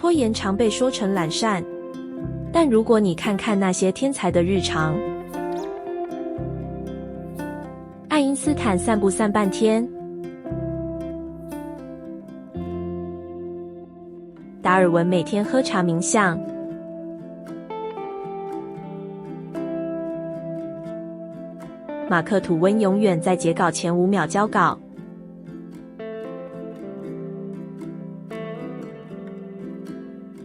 拖延常被说成懒散，但如果你看看那些天才的日常，爱因斯坦散步散半天，达尔文每天喝茶冥想，马克·吐温永远在截稿前5秒交稿。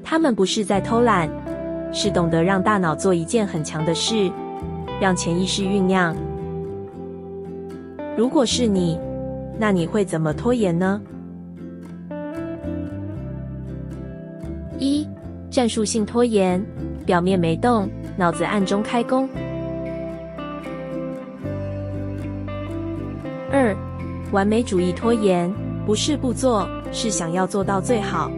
他们不是在偷懒，是懂得让大脑做一件很强的事，让潜意识酝酿。如果是你，那你会怎么拖延呢？1. 战术性拖延，表面没动，脑子暗中开工。2. 完美主义拖延，不是不做，是想要做到最好。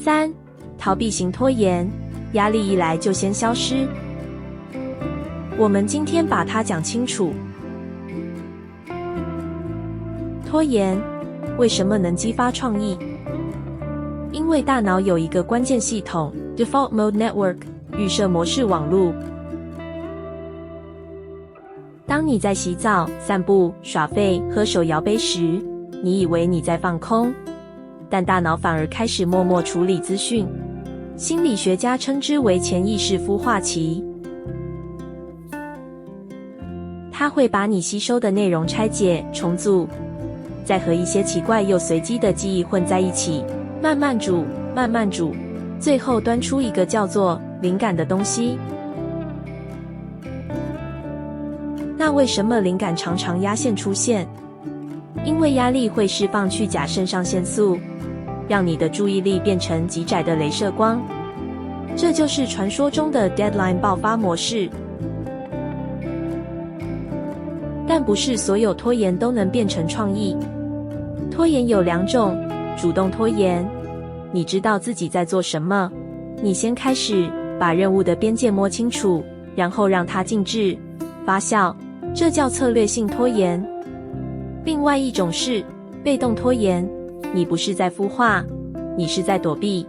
3. 逃避型拖延，压力一来就先消失。我们今天把它讲清楚。拖延为什么能激发创意？因为大脑有一个关键系统 Default Mode Network 预设模式网路。当你在洗澡、散步、耍废、喝手摇杯时，你以为你在放空，但大脑反而开始默默处理资讯。心理学家称之为潜意识孵化期。它会把你吸收的内容拆解、重组，再和一些奇怪又随机的记忆混在一起，慢慢煮，慢慢煮，最后端出一个叫做灵感的东西。那为什么灵感常常压线出现？因为压力会释放去甲肾上腺素，让你的注意力变成极窄的雷射光，这就是传说中的 deadline 爆发模式。但不是所有拖延都能变成创意。拖延有2种，主动拖延，你知道自己在做什么，你先开始，把任务的边界摸清楚，然后让它静置、发酵，这叫策略性拖延。另外一种是被动拖延，你不是在孵化，你是在躲避。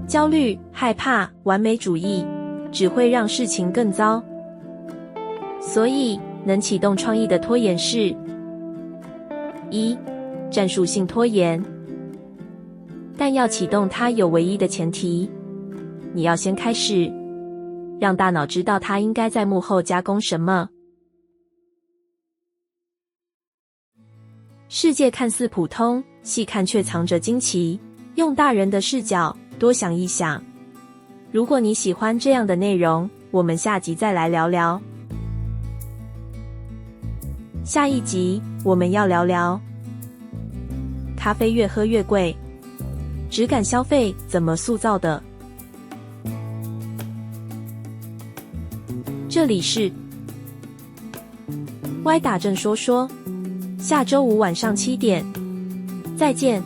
焦虑、害怕、完美主义，只会让事情更糟。所以，能启动创意的拖延是1. 战术性拖延，但要启动它有唯一的前提，你要先开始，让大脑知道它应该在幕后加工什么。世界看似普通，细看却藏着惊奇，用大人的视角多想一想。如果你喜欢这样的内容，我们下集再来聊聊。下一集我们要聊聊咖啡越喝越贵，质感消费怎么塑造的？这里是歪打正说，下周5晚上7点，再见。